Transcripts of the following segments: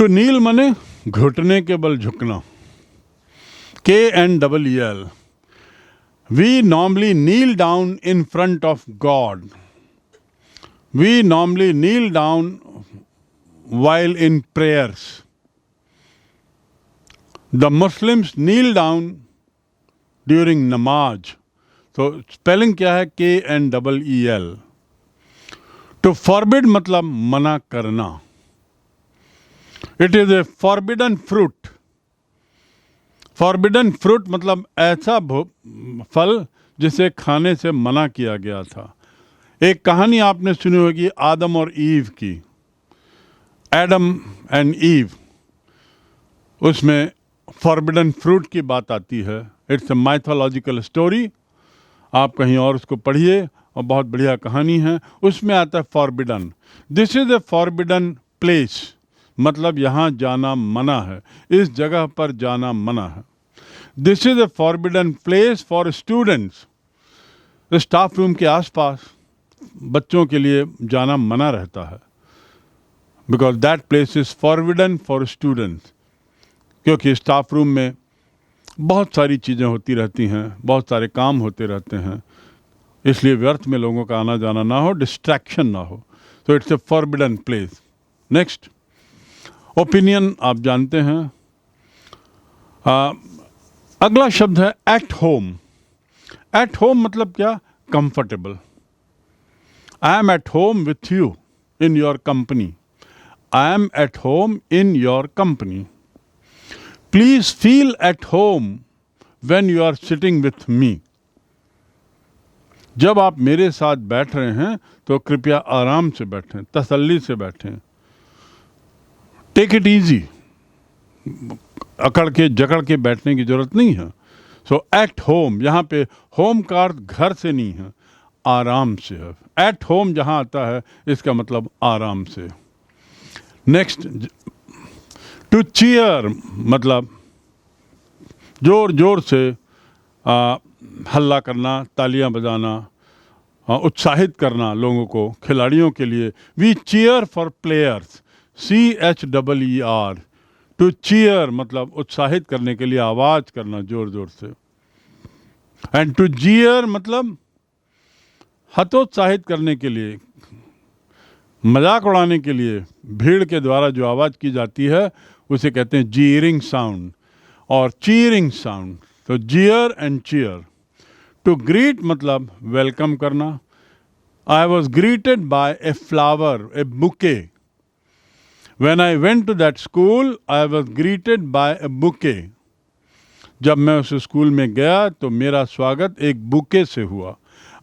तो नील मने घुटने के बल झुकना, KNEEL. We normally kneel down in front of God. We normally kneel down while in prayers. The Muslims kneel down during namaz. So spelling क्या है? KNEEL. To forbid मतलब मना करना. It is a forbidden fruit. Forbidden fruit मतलब ऐसा फल जिसे खाने से मना किया गया था. एक कहानी आपने सुनी होगी आदम और ईव की, एडम एंड ईव. उसमें फॉरबिडन फ्रूट की बात आती है. It's a mythological story. आप कहीं और उसको पढ़िए और बहुत बढ़िया कहानी है. उसमें आता है forbidden. This is a forbidden place मतलब यहाँ जाना मना है, इस जगह पर जाना मना है. This is a forbidden place for students. Staff room के आसपास बच्चों के लिए जाना मना रहता है, because that place is forbidden for students. क्योंकि स्टाफ रूम में बहुत सारी चीज़ें होती रहती हैं, बहुत सारे काम होते रहते हैं, इसलिए व्यर्थ में लोगों का आना जाना ना हो, डिस्ट्रैक्शन ना हो. So it's a forbidden place. Next, opinion आप जानते हैं. अगला शब्द है एट होम. एट होम मतलब क्या? Comfortable. I am at home with you in your company. I am at home in your company. Please feel at home when you are sitting with me. जब आप मेरे साथ बैठ रहे हैं तो कृपया आराम से बैठें, तसल्ली से बैठें. Take it easy. अकड़ के जकड़ के बैठने की जरूरत नहीं है. सो एट होम, यहाँ पे होम का अर्थ घर से नहीं है, आराम से है. एट होम जहाँ आता है इसका मतलब आराम से. नेक्स्ट, टू चीयर मतलब जोर जोर से हल्ला करना, तालियां बजाना, उत्साहित करना लोगों को, खिलाड़ियों के लिए. We cheer for players. CHEER. To cheer मतलब उत्साहित करने के लिए आवाज करना जोर जोर से. एंड टू जीयर मतलब हतोत्साहित करने के लिए, मजाक उड़ाने के लिए भीड़ के द्वारा जो आवाज की जाती है उसे कहते हैं जीयरिंग साउंड और चीयरिंग साउंड. तो jeer and cheer. To greet मतलब वेलकम करना. I was greeted by a flower, a bouquet. When I went to that school, I was greeted by a bouquet. जब मैं उस स्कूल में गया तो मेरा स्वागत एक बुके से हुआ.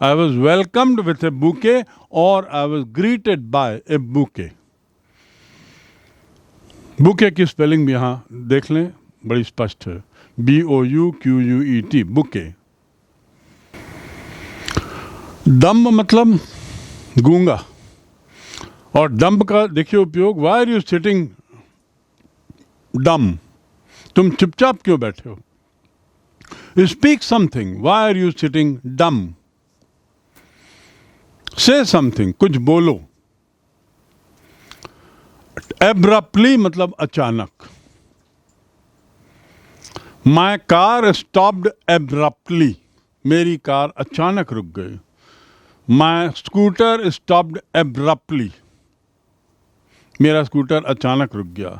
I was welcomed with a bouquet or I was greeted by a bouquet. Bouquet की स्पेलिंग भी यहाँ देख लें, बड़ी स्पष्ट है. BOUQUET, bouquet. दम्ब मतलब गूंगा. और डम्ब का देखिए उपयोग. वाई आर यू सिटिंग डम? तुम चुपचाप क्यों बैठे हो? Speak something. Why are you sitting dumb? Say something, कुछ बोलो. एब्रप्टली मतलब अचानक. My car stopped abruptly. मेरी कार अचानक रुक गई. My scooter stopped abruptly. मेरा स्कूटर अचानक रुक गया.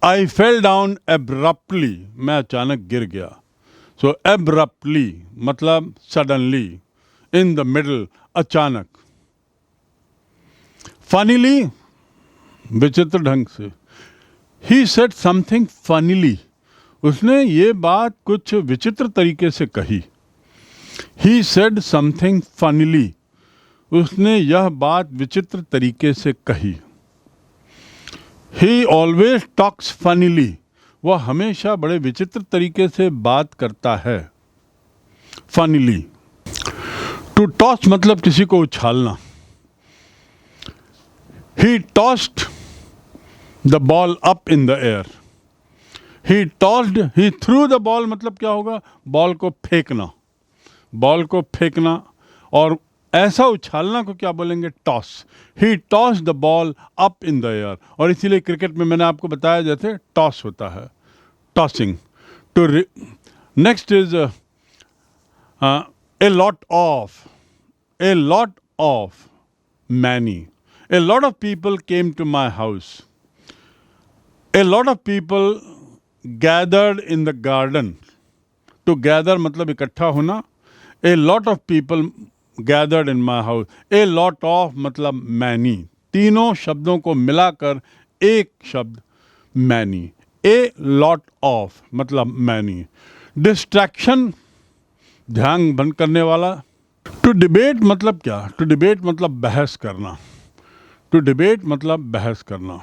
I fell down abruptly. मैं अचानक गिर गया. सो एब्रप्टली मतलब सडनली, इन द मिडल, अचानक. फनीली विचित्र ढंग से. He said something funnily. उसने ये बात कुछ विचित्र तरीके से कही. He said something funnily. उसने यह बात विचित्र तरीके से कही. He always talks funnily. वह हमेशा बड़े विचित्र तरीके से बात करता है. Funnily. To toss मतलब किसी को उछालना. He tossed the ball up in the air. He threw the ball मतलब क्या होगा? बॉल को फेंकना. बॉल को फेंकना. और ऐसा उछालना को क्या बोलेंगे? Toss. He toss the ball up in the air. और इसीलिए क्रिकेट में मैंने आपको बताया जैसे टॉस होता है, tossing. To next is a lot of. A lot of, many. A lot of people came to my house. A lot of people gathered in the garden. To gather मतलब इकट्ठा होना. A lot of people gathered in my house. A lot of मतलब many. तीनों शब्दों को मिलाकर एक शब्द many. A lot of मतलब many. Distraction ध्यान भंग करने वाला. टू डिबेट मतलब क्या? टू डिबेट मतलब बहस करना. टू डिबेट मतलब बहस करना.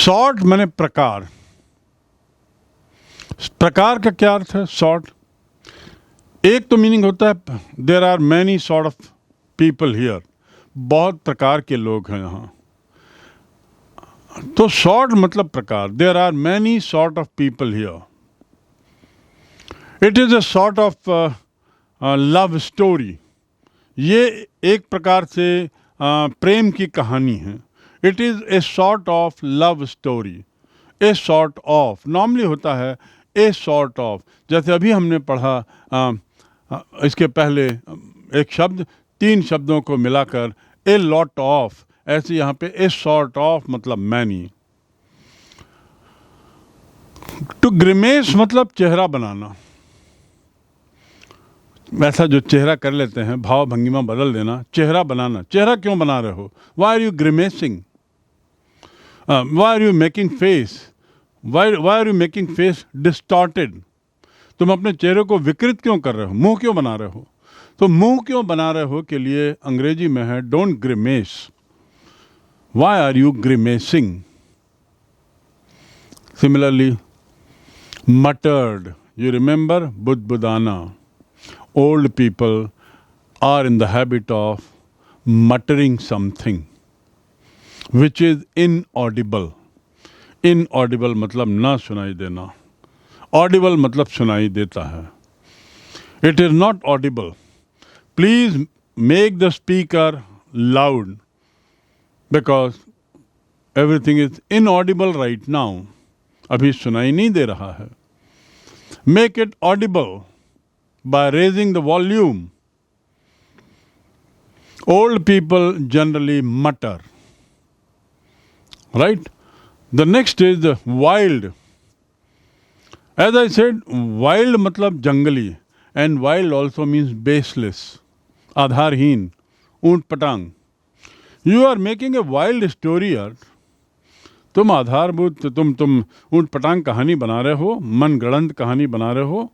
सॉर्ट माने प्रकार. प्रकार का क्या अर्थ है? सॉर्ट एक तो मीनिंग होता है there are many sort of people here. बहुत प्रकार के लोग हैं यहाँ. तो सॉर्ट मतलब प्रकार. There are many sort of people here. It is a sort of love story. ये एक प्रकार से प्रेम की कहानी है. It is a sort of love story. A sort of normally होता है ए सॉर्ट ऑफ. जैसे अभी हमने पढ़ा इसके पहले एक शब्द, तीन शब्दों को मिलाकर ए लॉट ऑफ. ऐसे यहाँ पे ए सॉर्ट ऑफ मतलब मैनी. टू ग्रिमेस मतलब चेहरा बनाना. वैसा जो चेहरा कर लेते हैं, भाव भंगिमा बदल देना, चेहरा बनाना. चेहरा क्यों बना रहे हो? Why are you grimacing? Why are you making face? Why are you making face distorted? तुम अपने चेहरे को विकृत क्यों कर रहे हो? मुंह क्यों बना रहे हो? तो मुंह क्यों बना रहे हो के लिए अंग्रेजी में है don't grimace. Why are you grimacing? Similarly muttered. You remember बुदबुदाना. Old people are in the habit of muttering something which is inaudible. Inaudible मतलब ना सुनाई देना. Audible मतलब सुनाई देता है. It is not audible. Please make the speaker loud because everything is inaudible right now. अभी सुनाई नहीं दे रहा है. Make it audible by raising the volume. Old people generally mutter. Right? The next is the wild. As I said, wild मतलब जंगली. And wild also means baseless. आधारहीन, ऊंट पटांग. You are making a wild story यार. तुम आधारभूत, तुम ऊंट पटांग कहानी बना रहे हो, मन गढ़ंत कहानी बना रहे हो,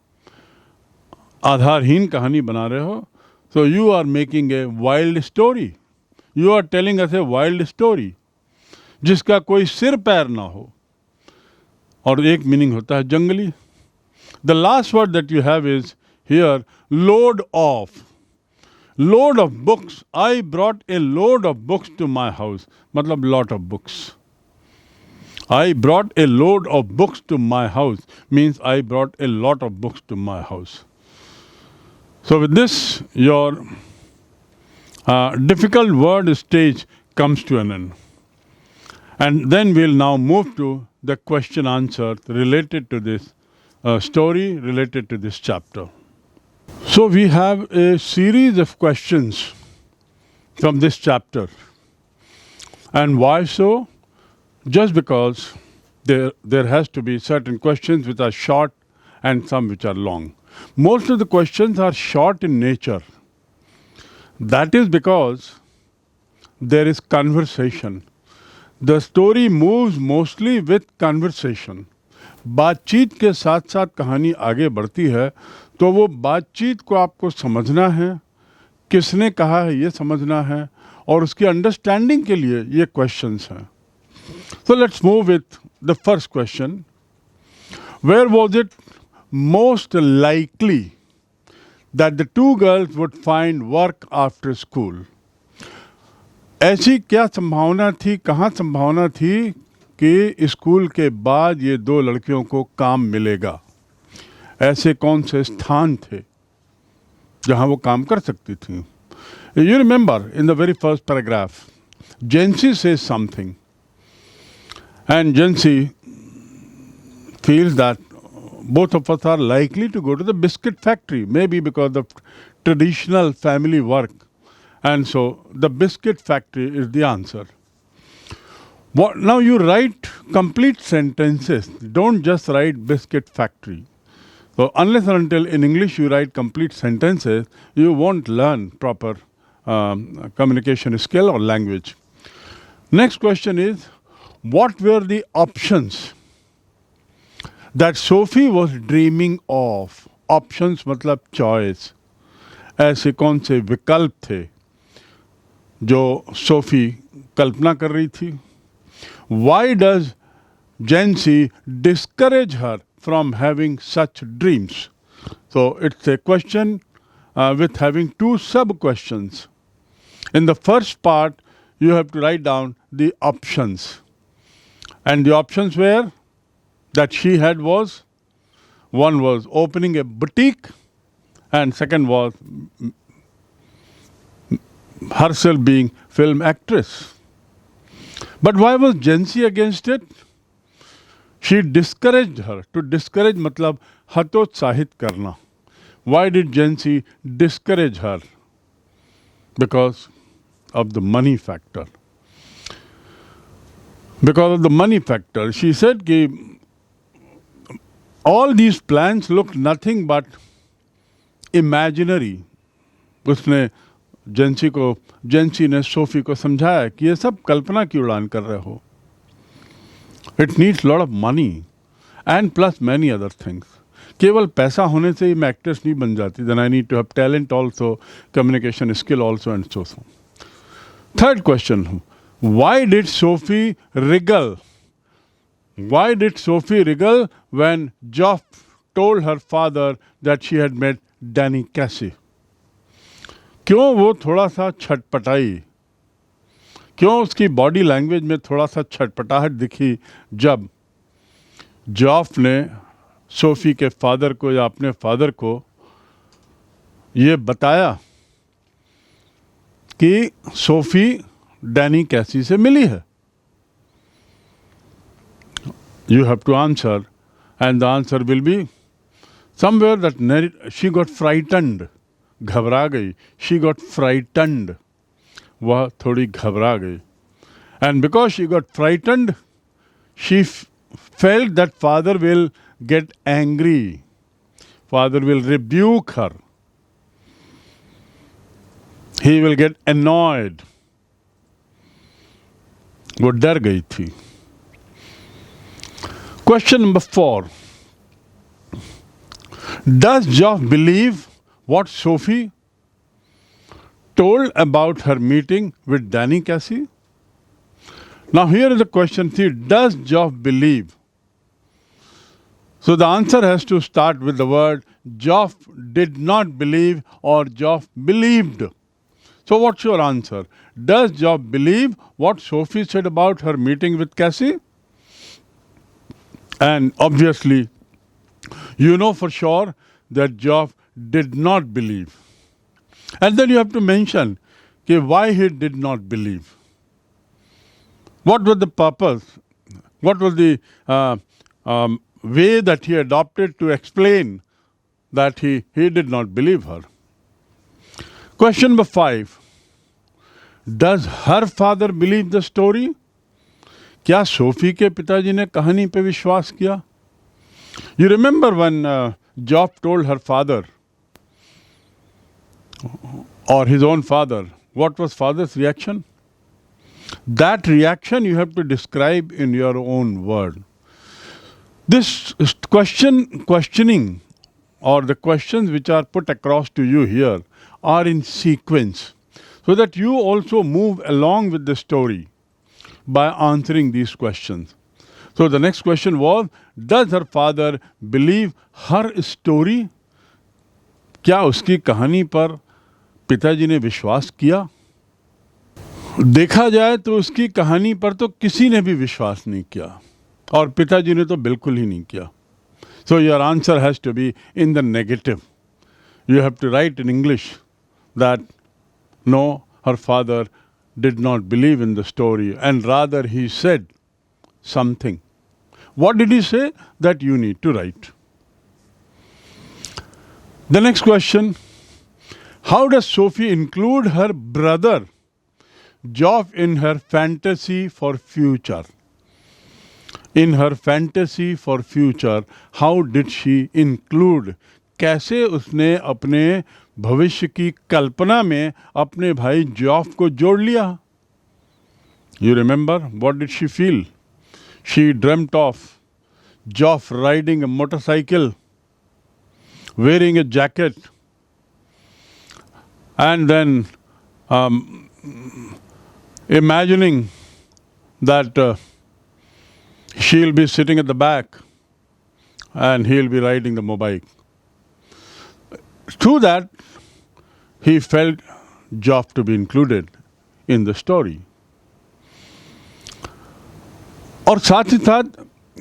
आधारहीन कहानी बना रहे हो. So you are making a wild story. You are telling us a wild story जिसका कोई सिर पैर ना हो. और एक मीनिंग होता है जंगली. The last word that you have is here load of. Load of books. I brought a load of books to my house मतलब lot of books. I brought a load of books to my house means I brought a lot of books to my house. So with this, your difficult word stage comes to an end. And then we'll now move to the question answer related to this story, related to this chapter. So we have a series of questions from this chapter. And why so? Just because there has to be certain questions which are short and some which are long. Most of the questions are short in nature. That is because there is conversation. The story moves mostly with conversation. बातचीत के साथ साथ कहानी आगे बढ़ती है, तो वो बातचीत को आपको समझना है, किसने कहा है ये समझना है, और उसकी अंडरस्टैंडिंग के लिए ये क्वेश्चंस हैं. So let's move with the first question. Where was it most likely that the two girls would find work after school? ऐसी क्या संभावना थी, कहाँ संभावना थी कि स्कूल के बाद ये दो लड़कियों को काम मिलेगा? ऐसे कौन से स्थान थे जहाँ वो काम कर सकती थी? You remember in the very first paragraph, Jency says something, and Jency feels that both of us are likely to go to the biscuit factory, maybe because of traditional family work. And so the biscuit factory is the answer. Now you write complete sentences. Don't just write biscuit factory. So unless and until in English you write complete sentences, you won't learn proper communication skill or language. Next question is, what were the options that Sophie was dreaming of? Options मतलब choice. ऐसे कौन से विकल्प थे जो Sophie कल्पना कर रही थी? Why does Jency discourage her from having such dreams? So it's a question with having two sub-questions. In the first part, you have to write down the options. And the options were that she had was, one was opening a boutique, and second was herself being film actress. But why was Jency against it? She discouraged her. To discourage matlab hatotsaahit karna. Why did Jency discourage her? Because of the money factor. Because of the money factor. She said कि all these plans look nothing but imaginary. उसने जेंसी ने Sophie को समझाया कि ये सब कल्पना की उड़ान कर रहे हो. It needs lot of money and plus many other things. केवल पैसा होने से ही मैं एक्ट्रेस नहीं बन जाती. Then I need to have talent also, communication skill also and so. Third question, why did Sophie wriggle? Why did Sophie wriggle when Joff told her father that she had met Danny Casey? क्यों वो थोड़ा सा छटपटाई? क्यों उसकी body language में थोड़ा सा छटपटाहट दिखी जब जॉफ ने सोफी के फादर को या अपने फादर को ये बताया कि सोफी डैनी कैसी से मिली है? You have to answer, and the answer will be somewhere that she got frightened. घबरा गई. She got frightened. वह थोड़ी घबरा गई. And because she got frightened, she felt that father will get angry. Father will rebuke her. He will get annoyed. वो डर गई थी. Question number 4. Does Joff believe what Sophie told about her meeting with Danny Casey? Now here is the question 3. Does Joff believe? So the answer has to start with the word Joff did not believe or Joff believed. So what's your answer? Does Joff believe what Sophie said about her meeting with Cassie? And obviously, you know for sure that Joff did not believe. And then you have to mention why he did not believe. What was the purpose? What was the way that he adopted to explain that he did not believe her? Question number 5. Does her father believe the story? क्या Sophie के पिताजी ने कहानी पे विश्वास किया? You remember when Joff told her father or his own father, what was father's reaction? That reaction you have to describe in your own word. This questioning or the questions which are put across to you here are in sequence so that you also move along with the story by answering these questions. So the next question was, does her father believe her story? क्या उसकी कहानी पर पिताजी ने विश्वास किया? देखा जाए तो उसकी कहानी पर तो किसी ने भी विश्वास नहीं किया और पिताजी ने तो बिल्कुल ही नहीं किया. So your answer has to be in the negative. You have to write in English that No, her father did not believe in the story, and rather he said something. What did he say? That you need to write. The next question: how does Sophie include her brother Joff in her fantasy for future? In her fantasy for future, how did she include? कैसे उसने अपने भविष्य की कल्पना में अपने भाई जॉफ को जोड़ लिया? You remember what did she feel? She dreamt of Joff riding a motorcycle, wearing a jacket, and then imagining that she'll be sitting at the back and he'll be riding the motorbike. Through that, he felt Joff to be included in the story. और साथ ही साथ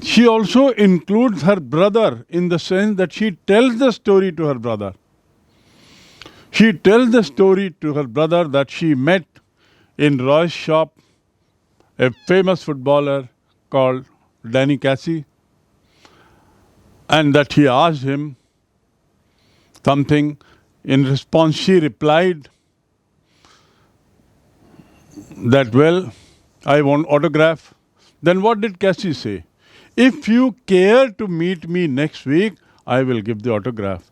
she also includes her brother in the sense that she tells the story to her brother. She tells the story to her brother that she met in Roy's shop a famous footballer called Danny Casey, and that he asked him something. In response, she replied that, well, I want autograph. Then what did Cassie say? If you care to meet me next week, I will give the autograph.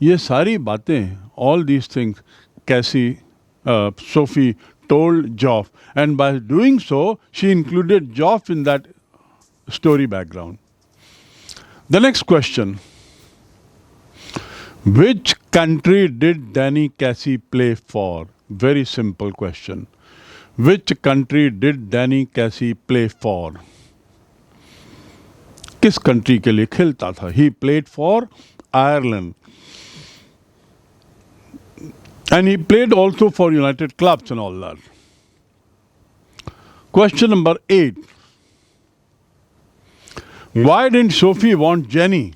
ये सारी बातें, all these things, Sophie told Joff, and by doing so, she included Joff in that story background. The next question: which country did Danny Casey play for? Very simple question. Which country did Danny Casey play for? किस country के लिए खेलता था? He played for Ireland. And he played also for United clubs and all that. Question number 8. Why didn't Sophie want Jenny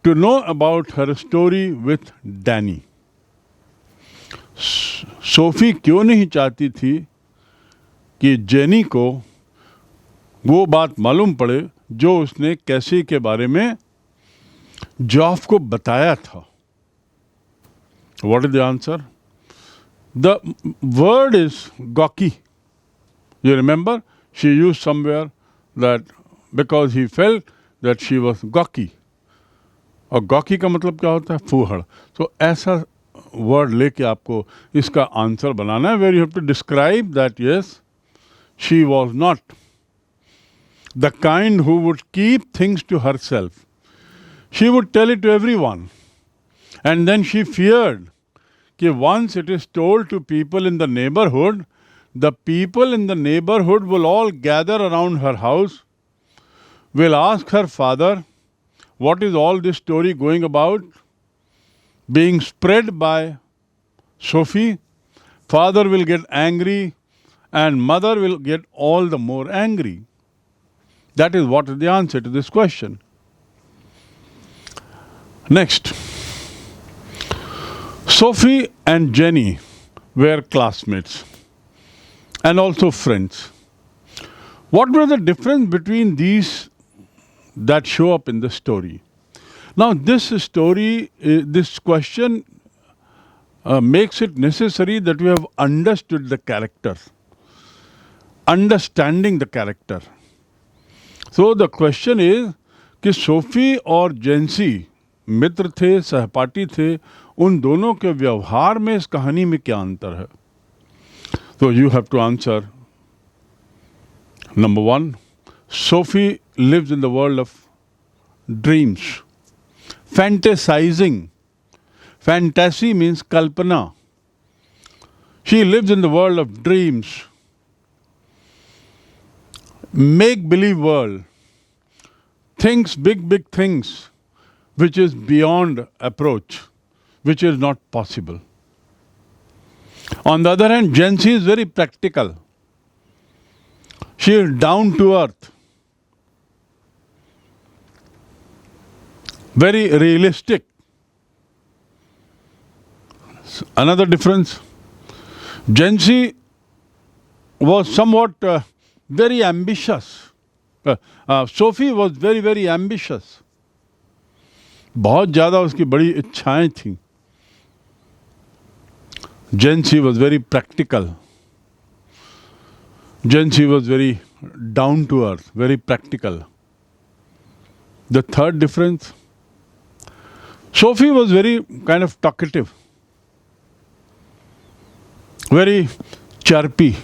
to know about her story with Danny? Sophie क्यों नहीं चाहती थी कि जेनी को वो बात मालूम पड़े जो उसने कैसी के बारे में जॉफ को बताया था? What is the answer? The word is gawky. You remember? She used somewhere that because he felt that she was gawky. और गॉकी का मतलब क्या होता है? फूहड़. तो ऐसा वर्ड लेके आपको इसका आंसर बनाना है, where you have to describe that yes, she was not the kind who would keep things to herself. She would tell it to everyone. And then she feared that once it is told to people in the neighborhood, the people in the neighborhood will all gather around her house, will ask her father, what is all this story going about? Being spread by Sophie, father will get angry and mother will get all the more angry. That is what is the answer to this question. Next. Sophie and Jenny were classmates and also friends. What were the difference between these that show up in the story? Now, this story, this question makes it necessary that we have understood the character, understanding the character. So the question is कि Sophie और जेंसी मित्र थे, सहपाठी थे, उन दोनों के व्यवहार में इस कहानी में क्या अंतर है? So you have to answer. Number 1, Sophie lives in the world of dreams, fantasizing. Fantasy means kalpana. She lives in the world of dreams, make-believe world, thinks big things, which is beyond approach, which is not possible. On the other hand, Jency is very practical. She is down to earth, very realistic. Another difference, Jency was somewhat very ambitious. Sophie was very, very ambitious. बहुत ज़्यादा उसकी बड़ी इच्छाएं थीं. Jency was very practical. Jency was very down to earth, very practical. The third difference, Sophie was very kind of talkative, very chirpy.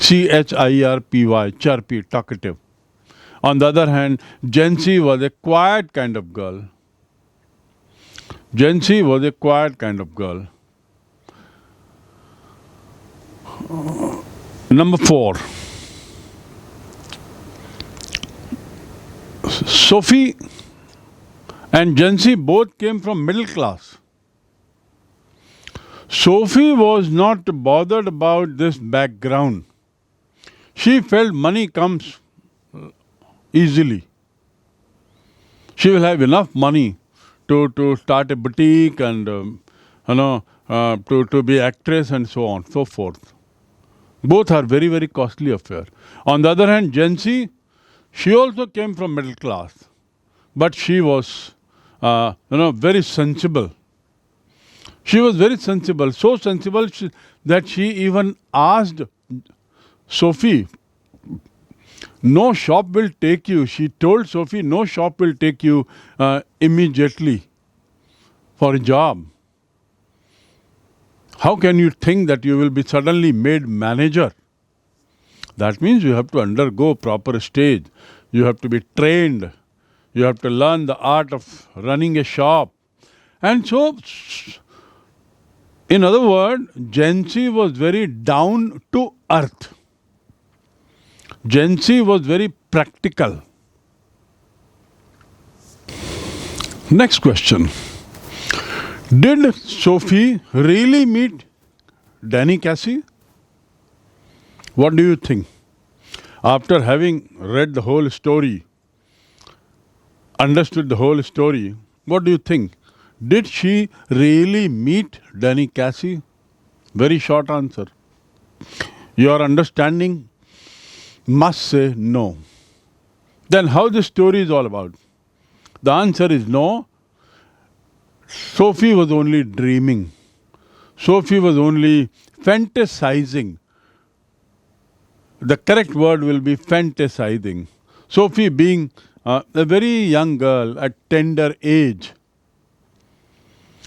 CHIRPY, chirpy, talkative. On the other hand, Jency was a quiet kind of girl. Jency was a quiet kind of girl. Number 4. Sophie and Jency both came from middle class. Sophie was not bothered about this background. She felt money comes easily. She will have enough money to start a boutique and to be actress and so on, so forth. Both are very, very costly affair. On the other hand, Jency, she also came from middle class, but she was, very sensible. She was very sensible, so sensible that she even asked Sophie, no shop will take you. She told Sophie, no shop will take you immediately for a job. How can you think that you will be suddenly made manager? That means you have to undergo proper stage. You have to be trained. You have to learn the art of running a shop. And so, in other words, Jency was very down to earth. Jency was very practical. Next question. Did Sophie really meet Danny Casey? What do you think? After having read the whole story, understood the whole story, what do you think? Did she really meet Danny Casey? Very short answer. Your understanding must say no. Then how this story is all about? The answer is no. Sophie was only dreaming. Sophie was only fantasizing. The correct word will be fantasizing. Sophie being a very young girl at tender age.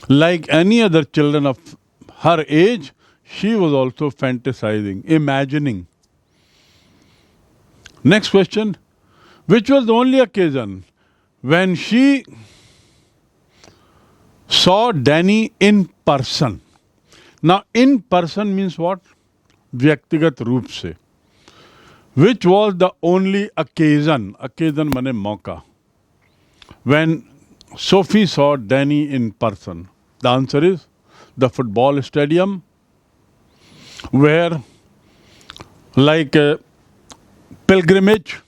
Like any other children of her age, she was also fantasizing, imagining. Next question. Which was the only occasion when she saw Danny in person? Now, in person means what? Vyaktigat roop se. Which was the only occasion? Occasion mane mauka. When Sophie saw Danny in person. The answer is the football stadium, where like a pilgrimage,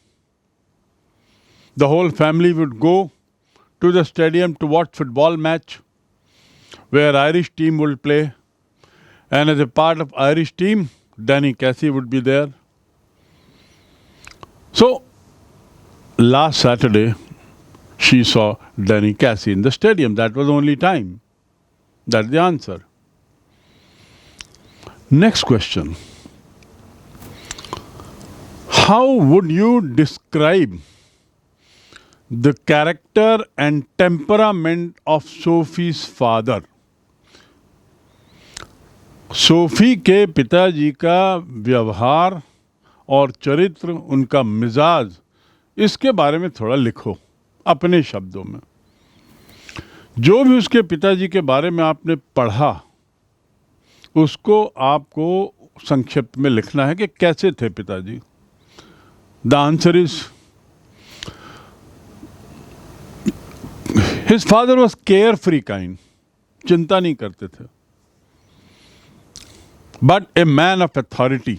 the whole family would go to the stadium to watch football match, where Irish team will play, and as a part of Irish team, Danny Casey would be there. So, last Saturday, she saw Danny Casey in the stadium. That was the only time. That's the answer. Next question. How would you describe the character and temperament of Sophie's father? Sophie के पिताजी का व्यवहार और चरित्र, उनका मिजाज, इसके बारे में थोड़ा लिखो अपने शब्दों में. जो भी उसके पिताजी के बारे में आपने पढ़ा, उसको आपको संक्षिप्त में लिखना है कि कैसे थे पिताजी. The answer is his father was care free kind. चिंता नहीं करते थे, but a man of authority.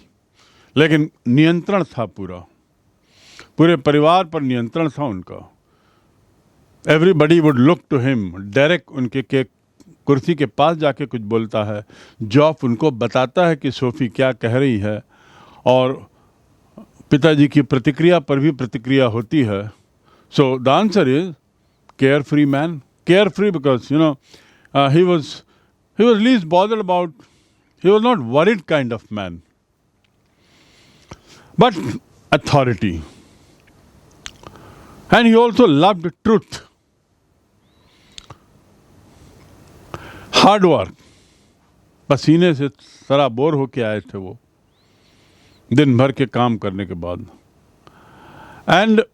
लेकिन नियंत्रण था, पूरे परिवार पर नियंत्रण था उनका. Everybody would look to him. Direct उनके कुर्सी के पास जाके कुछ बोलता है। जॉफ उनको बताता है कि सोफ़ी क्या कह रही है, और पिताजी की प्रतिक्रिया पर भी प्रतिक्रिया होती है। So the answer is carefree man. Carefree because, he was least bothered about, he was not worried kind of man. But authority. And he also loved truth. Hard work. पसीने से सराबोर होके आए थे वो दिन भर के काम करने के बाद. And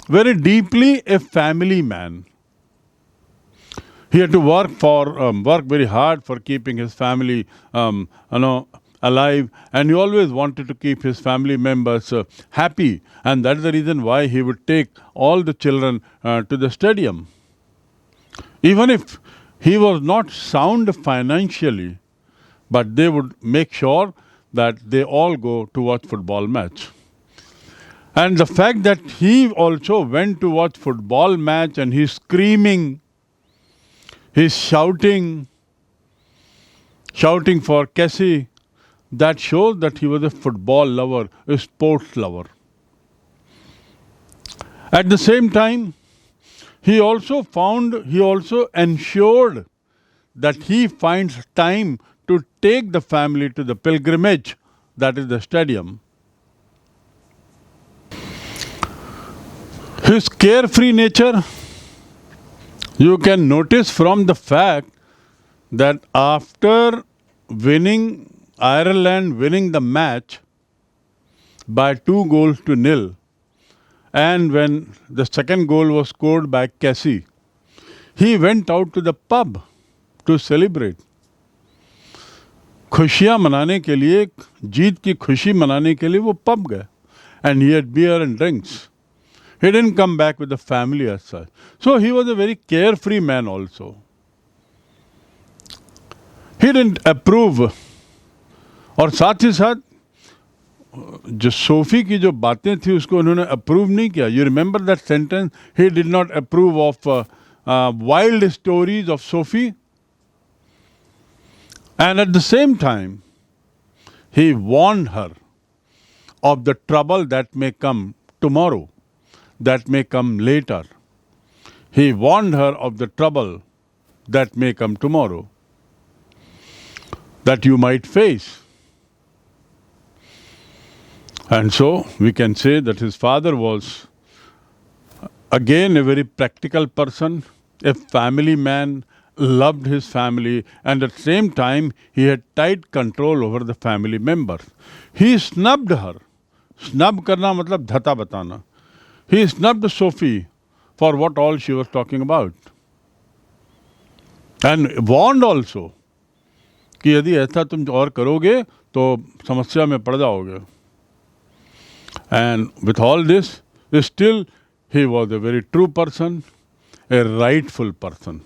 very deeply a family man. He had to work very hard for keeping his family, alive, and he always wanted to keep his family members happy, and that's the reason why he would take all the children to the stadium. Even if he was not sound financially, but they would make sure that they all go to watch football match. And the fact that he also went to watch football match and he's screaming, he's shouting for Cassie, that shows that he was a football lover, a sports lover. At the same time, he also ensured that he finds time to take the family to the pilgrimage, that is the stadium. His carefree nature, you can notice from the fact that after Ireland winning the match by 2-0, and when the second goal was scored by Cassie, he went out to the pub to celebrate. खुशियाँ मनाने के लिए, जीत की खुशी मनाने के लिए वो पब गए, and he had beer and drinks. He didn't come back with the family as such. So he was a very carefree man also. He didn't approve. और साथ ही साथ जो सोफी की जो बातें थी उसको उन्होंने अप्रूव नहीं किया. You remember that sentence? He did not approve of wild stories of Sophie. And at the same time, he warned her of the trouble that may come tomorrow, that may come later. He warned her of the trouble that may come tomorrow, that you might face. And so we can say that his father was again a very practical person, a family man, loved his family, and at the same time he had tight control over the family members. He snubbed her. Snub karna matlab dhata batana. He snubbed Sophie for what all she was talking about. And warned also कि यदि ऐसा तुम और करोगे तो समस्या में पड़ जाओगे. And with all this, still he was a very true person, a rightful person.